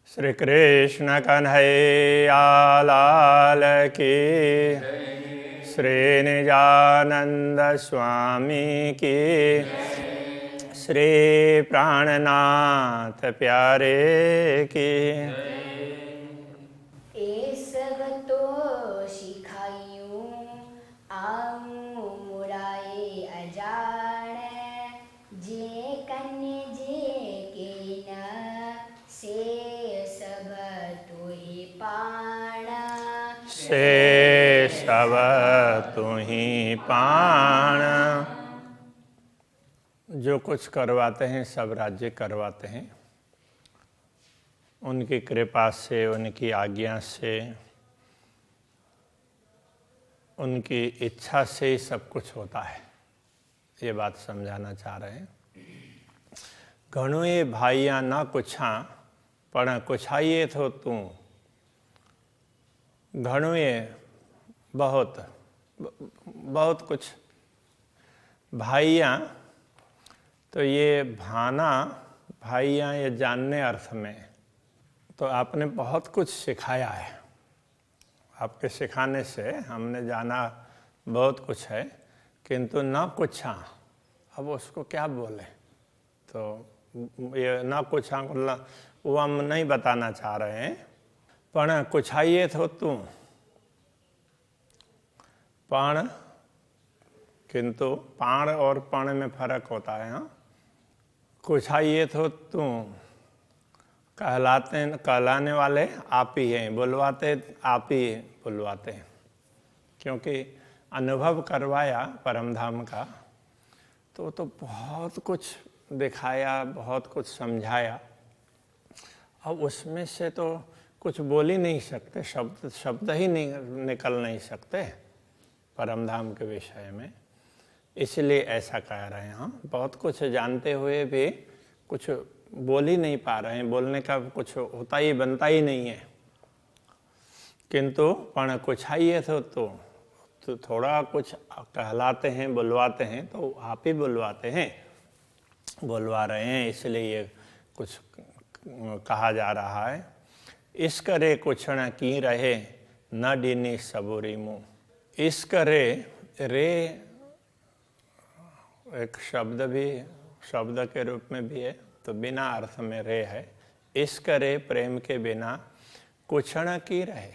श्री कृष्ण कन्हैया लाल की, श्री निजानंद स्वामी की, श्री प्राणनाथ प्यारे की। ए सब तो सिखायूं आऊं मुराए अजान, जे कन्य जे के न से सब तो ही पाण। से सब तुम्हीं पाण। जो कुछ करवाते हैं सब राज्य करवाते हैं, उनकी कृपा से, उनकी आज्ञा से, उनकी इच्छा से ही सब कुछ होता है। ये बात समझाना चाह रहे हैं। घणुए भाइयाँ ना कुछा पण कुछाइए तो तू। घणुए बहुत बहुत कुछ, भाइयाँ तो ये भाना, भाइयाँ ये जानने अर्थ में, तो आपने बहुत कुछ सिखाया है। आपके सिखाने से हमने जाना बहुत कुछ है, किंतु न कुछा, अब उसको क्या बोले। तो ये न कुछा मतलब वो हम नहीं बताना चाह रहे हैं। पण कुछाइए तो तू, पण, किंतु पाण और पण में फर्क होता है। हाँ, कुछाइए तो तू, कहलाने वाले आप ही हैं, बुलवाते आप ही बुलवाते हैं, क्योंकि अनुभव करवाया परम धाम का तो बहुत कुछ दिखाया, बहुत कुछ समझाया। अब उसमें से तो कुछ बोल ही नहीं सकते, शब्द ही नहीं निकल नहीं सकते परम धाम के विषय में, इसलिए ऐसा कह रहे हैं। हम बहुत कुछ जानते हुए भी कुछ बोल ही नहीं पा रहे हैं, बोलने का कुछ होता ही बनता ही नहीं है। किंतु पण कुछाइए तो थोड़ा कुछ कहलाते हैं, बुलवाते हैं, तो आप ही बुलवाते हैं, बुलवा रहे हैं, इसलिए ये कुछ कहा जा रहा है। इस करे कुछ न की रहे न डीनी सबूरी मुँह। इस करे, रे एक शब्द भी, शब्द के रूप में भी है, तो बिना अर्थ में रे है। इस करे प्रेम के बिना कुछ न की रहे।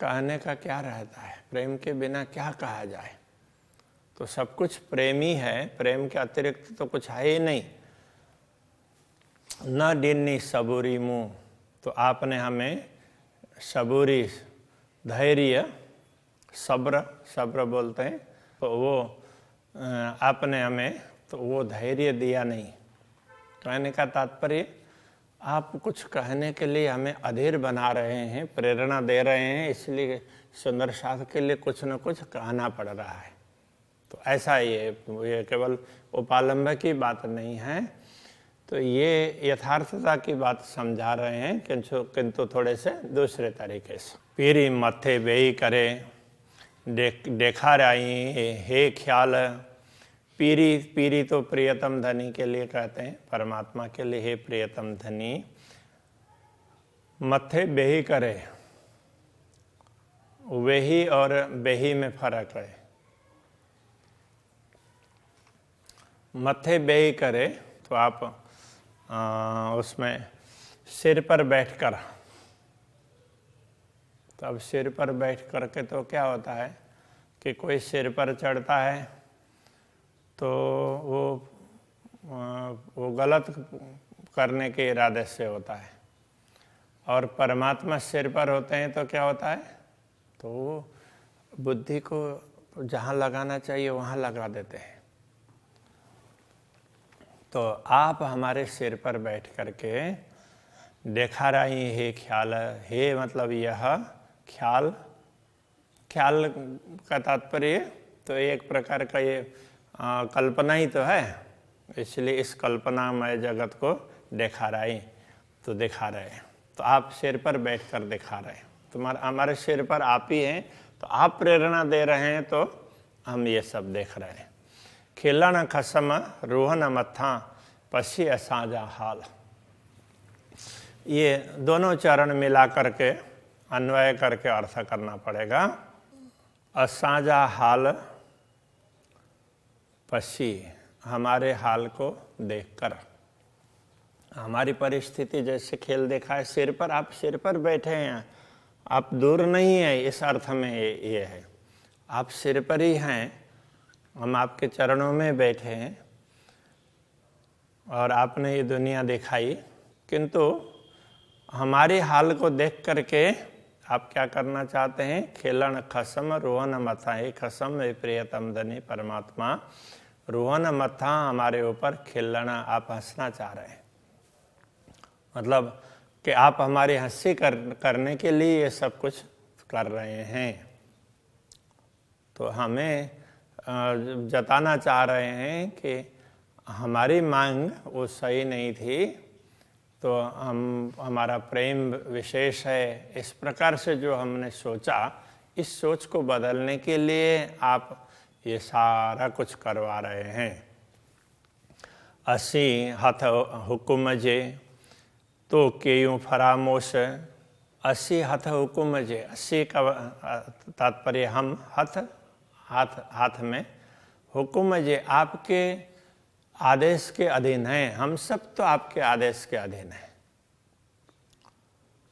कहने का क्या रहता है, प्रेम के बिना क्या कहा जाए। तो सब कुछ प्रेम ही है, प्रेम के अतिरिक्त तो कुछ है ही नहीं। न डिन्नी सबूरी मुँह, तो आपने हमें सबूरी, धैर्य, सब्र बोलते हैं, तो वो आपने हमें तो वो धैर्य दिया नहीं। कहने का तात्पर्य, आप कुछ कहने के लिए हमें अधीर बना रहे हैं, प्रेरणा दे रहे हैं, इसलिए सुंदर शास्त्र के लिए कुछ न कुछ कहना पड़ रहा है। तो ऐसा ये केवल उपालंब की बात नहीं है, तो ये यथार्थता की बात समझा रहे हैं, किंतु थोड़े से दूसरे तरीके से। पीरी मथे बेई करे देखा रही हे ख्याल। पीरी तो प्रियतम धनी के लिए कहते हैं, परमात्मा के लिए हे प्रियतम धनी। मथे बेही करे, वेही और बेही में फर्क है। मथे बेही करे तो आप उसमें सिर पर बैठकर, तो अब सिर पर बैठ करके तो क्या होता है कि कोई सिर पर चढ़ता है तो वो गलत करने के इरादे से होता है, और परमात्मा सिर पर होते हैं तो क्या होता है, तो वो बुद्धि को जहाँ लगाना चाहिए वहाँ लगा देते हैं। तो आप हमारे सिर पर बैठ करके देखा रही हे ख्याल। हे मतलब यह ख्याल, ख्याल का तात्पर्य तो एक प्रकार का ये कल्पना ही तो है, इसलिए इस कल्पनामय जगत को देखा रहे, तो दिखा रहे हैं। तो आप सिर पर बैठकर दिखा रहे हैं, तुम्हारा हमारे सिर पर आप ही हैं, तो आप प्रेरणा दे रहे हैं, तो हम ये सब देख रहे हैं। खिलन खसम रोहन मत्था पसी असाजा हाल। ये दोनों चरण मिला करके अन्वय करके अर्थ करना पड़ेगा। असांजा हाल पसी, हमारे हाल को देखकर, हमारी परिस्थिति जैसे खेल देखा है, सिर पर, आप सिर पर बैठे हैं, आप दूर नहीं है, इस अर्थ में ये है, आप सिर पर ही हैं, हम आपके चरणों में बैठे हैं और आपने ये दुनिया दिखाई, किंतु हमारे हाल को देख करके आप क्या करना चाहते हैं? खेलन खसम रोहन मथा, हे खसम हे प्रियतम धनी परमात्मा, रोहन मथा, हमारे ऊपर खिलना, आप हंसना चाह रहे हैं। मतलब कि आप हमारी हंसी करने के लिए ये सब कुछ कर रहे हैं। तो हमें जताना चाह रहे हैं कि हमारी मांग वो सही नहीं थी, तो हमारा प्रेम विशेष है, इस प्रकार से जो हमने सोचा, इस सोच को बदलने के लिए आप ये सारा कुछ करवा रहे हैं। असी हथ हुकुम जे तो केयूं फरामोश, असी हथ हुकुम जे, असी का तात्पर्य हम, हाथ में, हुकुम जे, आपके आदेश के अधीन हैं, हम सब तो आपके आदेश के अधीन हैं।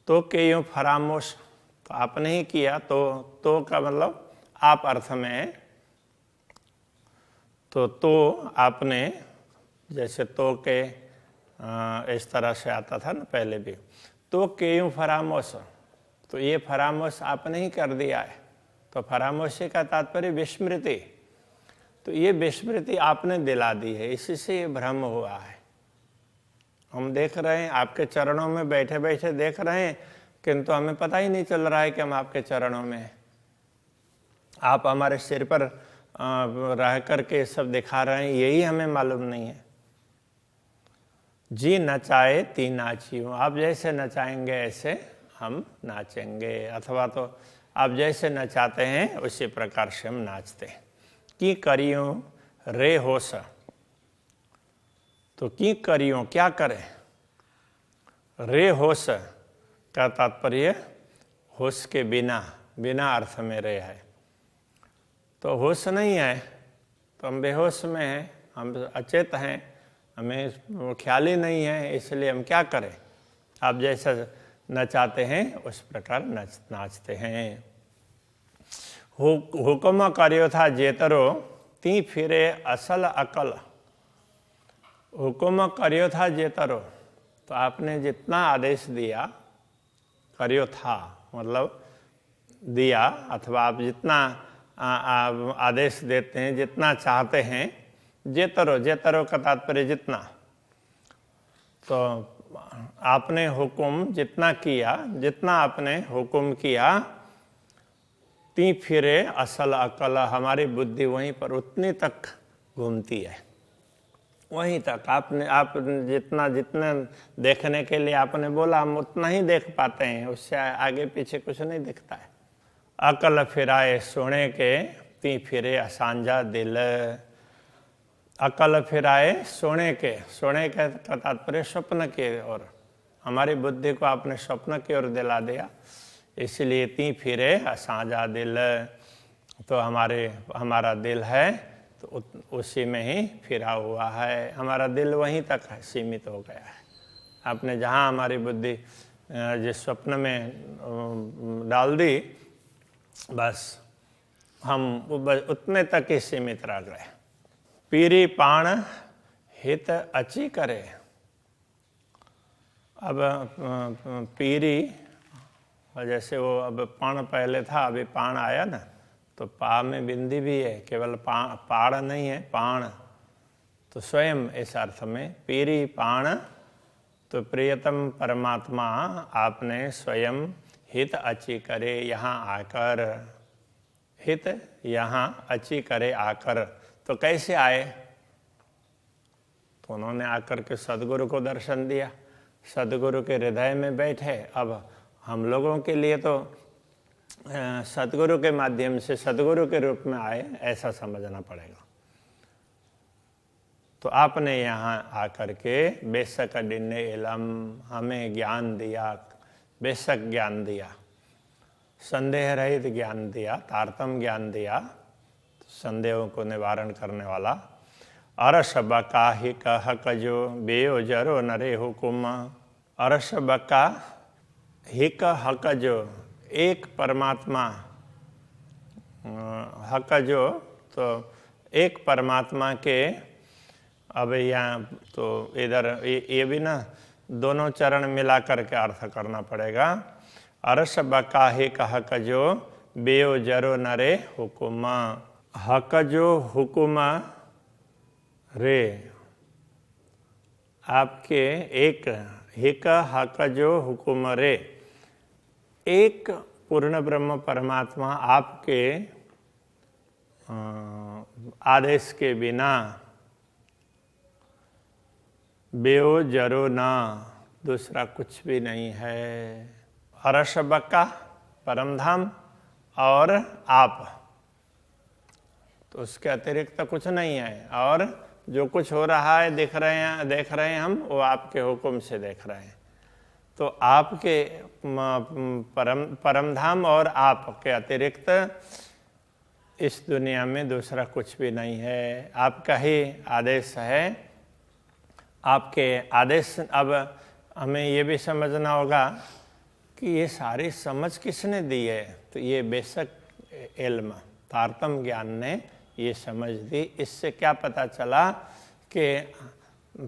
तो के यूं फरामोश, तो आपने ही किया, तो का मतलब आप अर्थ में है, तो आपने, जैसे तो के इस तरह से आता था ना पहले भी, तो के यूं फरामोश, तो ये फरामोश आपने ही कर दिया है। तो फरामोशी का तात्पर्य विस्मृति, तो ये विस्मृति आपने दिला दी है, इसी से ये भ्रम हुआ है। हम देख रहे हैं, आपके चरणों में बैठे बैठे देख रहे हैं, किंतु हमें पता ही नहीं चल रहा है कि हम आपके चरणों में हैं। आप हमारे सिर पर रह करके सब दिखा रहे हैं, यही हमें मालूम नहीं है। जी नचाए ती नाचियो, आप जैसे नचाएंगे ऐसे हम नाचेंगे, अथवा तो आप जैसे नचाते हैं उसी प्रकार से हम नाचते हैं। की करियों रे होश, तो की करियों, क्या करें? रे होश का तात्पर्य होश के बिना, बिना अर्थ में रे है। तो होश नहीं है तो हम बेहोश में हैं, हम अचेत हैं, हमें ख्याल ही नहीं है, इसलिए हम क्या करें? आप जैसा नचाते हैं उस प्रकार नाचते हैं। हुक्म कार्यो था जेतरो ती फिरे असल अकल, हुक्म कार्यो था जेतरो, तो आपने जितना आदेश दिया, कार्यो था मतलब दिया, अथवा आप जितना आदेश देते हैं, जितना चाहते हैं, जेतरो, जेतरो का तात्पर्य जितना, तो आपने हुक्म जितना किया, जितना आपने हुक्म किया, ती फिरे असल अकल, हमारी बुद्धि वहीं पर उतनी तक घूमती है, वहीं तक। आप जितना देखने के लिए आपने बोला, हम उतना ही देख पाते हैं, उससे आगे पीछे कुछ नहीं दिखता है। अकल फिराए सोने के ती फिरे असांजा दिल, अकल फिराए सोने के, सोने के का तात्पर्य स्वप्न के ओर, हमारी बुद्धि को आपने स्वप्न की ओर दिला दिया, इसलिए ती फिरे असांजा दिल, तो हमारा दिल है तो उसी में ही फिरा हुआ है, हमारा दिल वहीं तक है, सीमित हो गया है। आपने जहाँ हमारी बुद्धि जिस स्वप्न में डाल दी, बस हम उतने तक ही सीमित रह गए। पीरी पाण हित अची करे, अब पीरी, जैसे वो अब पाण पहले था, अभी पाण आया ना, तो पा में बिंदी भी है, केवल पाड़ नहीं है, पाण, तो स्वयं इस अर्थ में पीरी पाण, तो प्रियतम परमात्मा आपने स्वयं हित अची करे, यहाँ आकर, हित यहाँ अची करे आकर, तो कैसे आए? तो उन्होंने आकर के सदगुरु को दर्शन दिया, सदगुरु के हृदय में बैठे। अब हम लोगों के लिए तो सदगुरु के माध्यम से सदगुरु के रूप में आए, ऐसा समझना पड़ेगा। तो आपने यहाँ आकर के बेशक डिन्ने इलम हमें ज्ञान दिया, बेशक ज्ञान दिया, संदेह रहित ज्ञान दिया, तारतम ज्ञान दिया, संदेहों को निवारण करने वाला। अरस बका ही कह कजो बेयो जरो नरे हुकुम। अरस बका ही हक जो एक परमात्मा, हक जो तो एक परमात्मा के, अब यहाँ तो इधर ये भी ना दोनों चरण मिला करके अर्थ करना पड़ेगा। अरस बका ही हक जो बेयो जरो नरे हुकुम। हक जो हुकुम रे, आपके एक हिक हक जो हुकुम रे, एक पूर्ण ब्रह्म परमात्मा आपके आदेश के बिना बेओ जरो ना दूसरा कुछ भी नहीं है। अरस बक्का परमधाम और आप, तो उसके अतिरिक्त तो कुछ नहीं है। और जो कुछ हो रहा है देख रहे हैं हम, वो आपके हुक्म से देख रहे हैं। तो आपके परमधाम और आपके अतिरिक्त इस दुनिया में दूसरा कुछ भी नहीं है। आपका ही आदेश है। आपके आदेश, अब हमें ये भी समझना होगा कि ये सारी समझ किसने दी है। तो ये बेशक इल्म, तारतम ज्ञान ने ये समझ दी। इससे क्या पता चला कि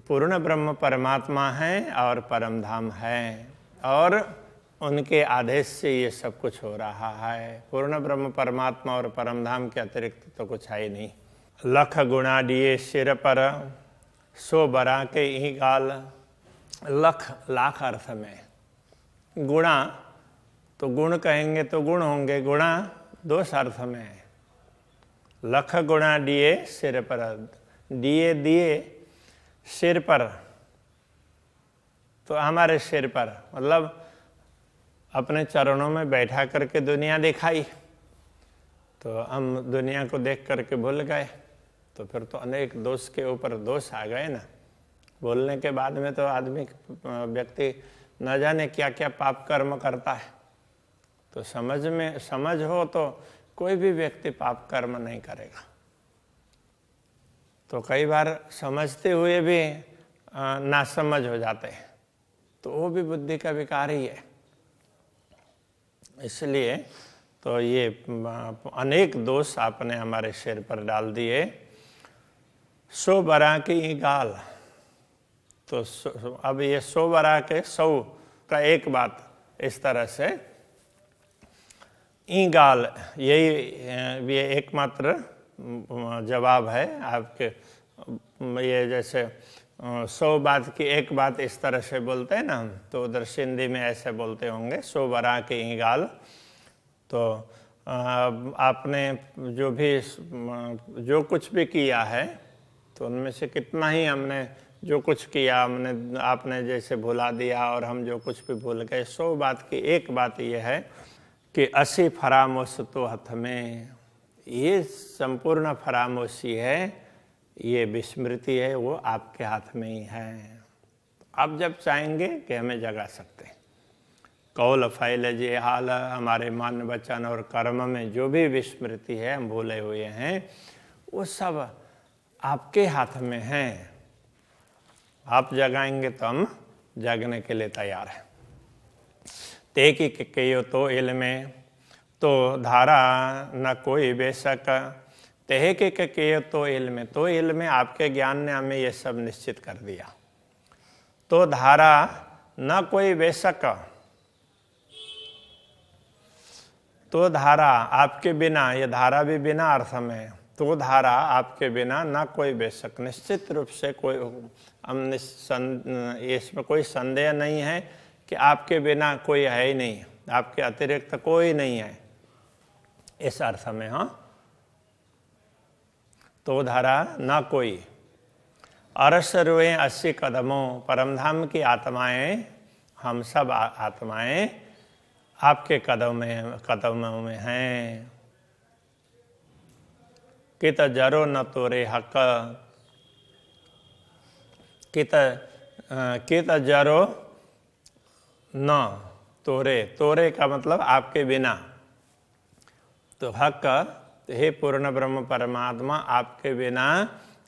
पूर्ण ब्रह्म परमात्मा है और परमधाम है, और उनके आदेश से ये सब कुछ हो रहा है। पूर्ण ब्रह्म परमात्मा और परमधाम के अतिरिक्त तो कुछ है ही नहीं। लख गुणा दिए सिर पर सो बरा के ही गाल। लख लाख अर्थ में, गुणा तो गुण कहेंगे तो गुण होंगे, गुणा दोष अर्थ में है। लख गुणा दिए सिर पर, दिए दिए सिर पर, तो हमारे सिर पर मतलब अपने चरणों में बैठा करके दुनिया दिखाई, तो हम दुनिया को देख करके भूल गए। तो फिर तो अनेक दोष के ऊपर दोष आ गए ना। बोलने के बाद में तो आदमी, व्यक्ति न जाने क्या क्या पाप कर्म करता है। तो समझ हो तो कोई भी व्यक्ति पाप कर्म नहीं करेगा। तो कई बार समझते हुए भी नासमझ हो जाते हैं, तो वो भी बुद्धि का विकार ही है। इसलिए तो ये अनेक दोष आपने हमारे सिर पर डाल दिए। सो बरा की गाल, तो अब ये सो बरा के सौ का एक बात इस तरह से, ई गाल, यही ये एकमात्र जवाब है आपके। ये जैसे 100 बात की एक बात इस तरह से बोलते हैं ना, तो उधर सिंधी में ऐसे बोलते होंगे, सो बरा के ई गाल। तो आपने जो कुछ भी किया है, तो उनमें से कितना ही हमने जो कुछ किया आपने जैसे भुला दिया, और हम जो कुछ भी भूल गए। 100 बात की एक बात यह है कि 80 फरामोश तो हाथ में, ये संपूर्ण फरामोशी है, ये विस्मृति है, वो आपके हाथ में ही है। आप जब चाहेंगे कि हमें जगा सकते हैं। कौल फैल जे हाल, हमारे मन वचन और कर्म में जो भी विस्मृति है, हम भूले हुए हैं, वो सब आपके हाथ में है। आप जगाएंगे तो हम जगने के लिए तैयार हैं। ते की कहो तो इल्म तो धारा न कोई बेशक, तेह के कहो तो इल्म, तो इल्म आपके ज्ञान ने हमें ये सब निश्चित कर दिया। तो धारा न कोई बेशक, तो धारा आपके बिना, ये धारा भी बिना अर्थ में, तो धारा आपके बिना ना कोई बेशक, निश्चित रूप से कोई, हम इसमें कोई संदेह नहीं है कि आपके बिना कोई है ही नहीं, आपके अतिरिक्त कोई नहीं है, इस अर्थ में। हाँ, तो धारा ना कोई। अरस रुए 80 कदमों, परमधाम की आत्माएं, हम सब आत्माएं आपके कदमों में हैं। कित जरो न तोरे हक, कित जरो न तोरे, तोरे का मतलब आपके बिना। तो हक, हे पूर्ण ब्रह्म परमात्मा, आपके बिना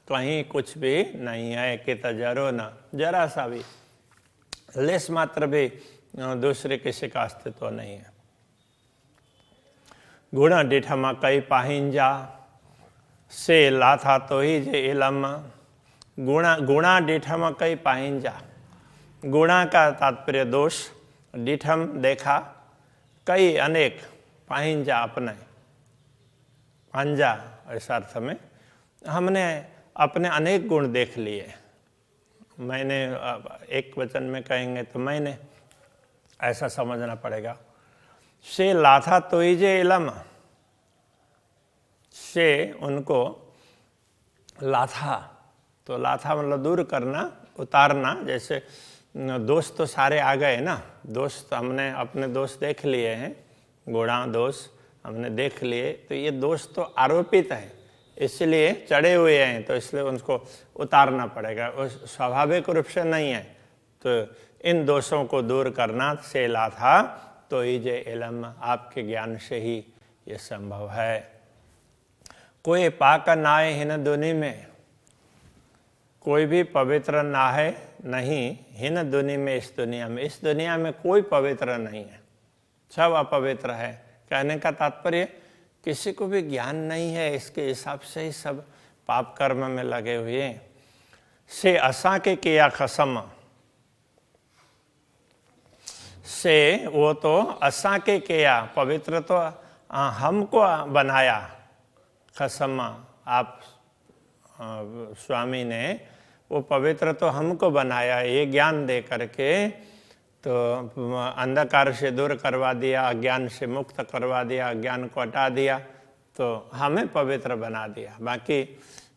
कहीं कुछ भी नहीं है। कित जरो न, जरा सा भी, लेस मात्र भी दूसरे किसी का अस्तित्व नहीं है। गुण डिठम कई पाहिंजा, से लाथा तो ही जे इलम। गुणा डिठम कई पाहिंजा, गुणा का तात्पर्य दोष, डिठम देखा, कई अनेक, पाहिंजा अपने, पांजा इस अर्थ में हमने अपने अनेक गुण देख लिए। मैंने एक वचन में कहेंगे तो मैंने, ऐसा समझना पड़ेगा। से लाथा तो ही जे इलम, से उनको लाथा, तो लाथा मतलब दूर करना, उतारना। जैसे दोष तो सारे आ गए ना, दोष तो हमने अपने दोष देख लिए हैं, गुणा दोष हमने देख लिए, तो ये दोष तो आरोपित है, इसलिए चढ़े हुए हैं, तो इसलिए उनको उतारना पड़ेगा, स्वाभाविक रूप से नहीं है। तो इन दोषों को दूर करना से लाथा तो ही जे इलम, आपके ज्ञान से ही ये संभव है। कोई पाक नाए हिन दुनि में, कोई भी पवित्र ना है नहीं, हिन दुनि में, इस दुनिया में, इस दुनिया में कोई पवित्र नहीं है, सब अपवित्र है। कहने का तात्पर्य किसी को भी ज्ञान नहीं है, इसके हिसाब से ही सब पाप कर्म में लगे हुए हैं। से असा के किया खसम, से वो तो असा के किया, पवित्र तो हमको बनाया, खसम आप स्वामी ने वो पवित्र तो हमको बनाया, ये ज्ञान दे करके तो अंधकार से दूर करवा दिया, अज्ञान से मुक्त करवा दिया, अज्ञान को हटा दिया, तो हमें पवित्र बना दिया। बाकी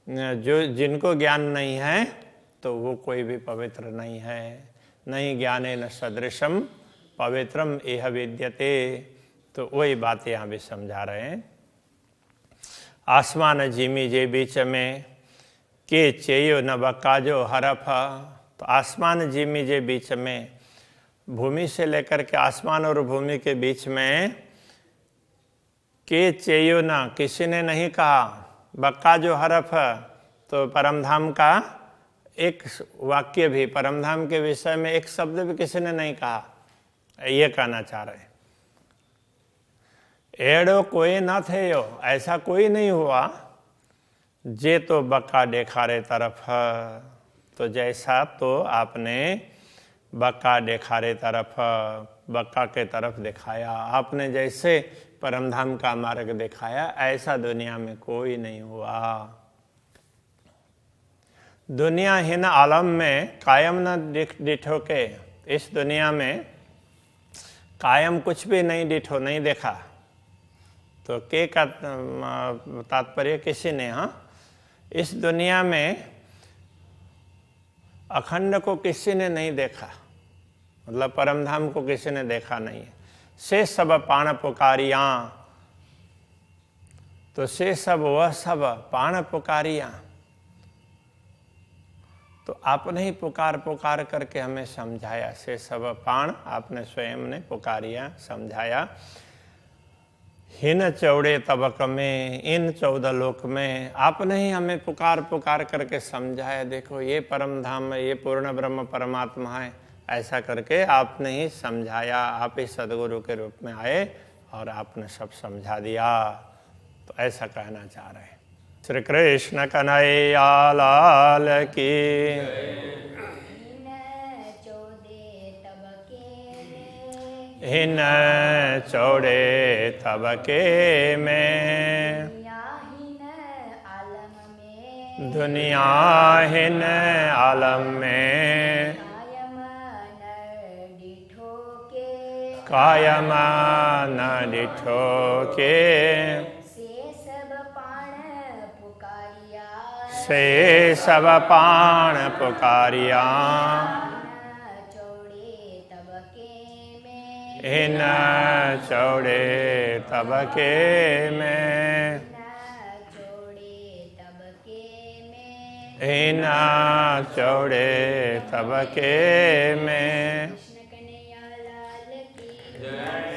जो जिनको ज्ञान नहीं है तो वो कोई भी पवित्र नहीं है। नहीं ज्ञानेन सदृशम पवित्रम इह विद्यते, तो वही बात यहाँ भी समझा रहे हैं। आसमान जिमी जे बीच में, के चेयो न बकाजो हरफ। तो आसमान जिमी जे बीच में, भूमि से लेकर के आसमान और भूमि के बीच में, के चेयो न, किसी ने नहीं कहा, बकाजो हरफ, तो परमधाम का एक वाक्य भी, परमधाम के विषय में एक शब्द भी किसी ने नहीं कहा, ये कहना चाह रहे हैं। एड़ो कोई न थे यो, ऐसा कोई नहीं हुआ, जे तो बक्का देखारे तरफ। तो जैसा तो आपने बक्का देखारे तरफ, बक्का के तरफ दिखाया, आपने जैसे परमधाम का मार्ग दिखाया, ऐसा दुनिया में कोई नहीं हुआ। दुनिया हिन आलम में कायम न डिठो के, इस दुनिया में कायम कुछ भी नहीं डिठो, नहीं देखा। तो के का तात्पर्य किसी ने, हाँ, इस दुनिया में अखंड को किसी ने नहीं देखा, मतलब परमधाम को किसी ने देखा नहीं है। से सब पाण पुकारियां, तो से सब वह सब पाण पुकारियां, तो आपने ही पुकार पुकार करके हमें समझाया। से सब पाण, आपने स्वयं ने पुकारिया, समझाया। हिन चौड़े तबक में, इन 14 लोक में आपने ही हमें पुकार पुकार करके समझाया। देखो ये परम धाम है, ये पूर्ण ब्रह्म परमात्मा है, ऐसा करके आपने ही समझाया। आप ही सदगुरु के रूप में आए और आपने सब समझा दिया। तो ऐसा कहना चाह रहे हैं। श्री कृष्ण कन्हैया लाल की। हिन चौड़े तबके में, दुनिया हिन आलम में, कायम न डिठो के, से सब पाण पुकारिया। इन चौड़े तबके में, एना चौड़े तबके में। कृष्ण कन्हैया लाल की जय।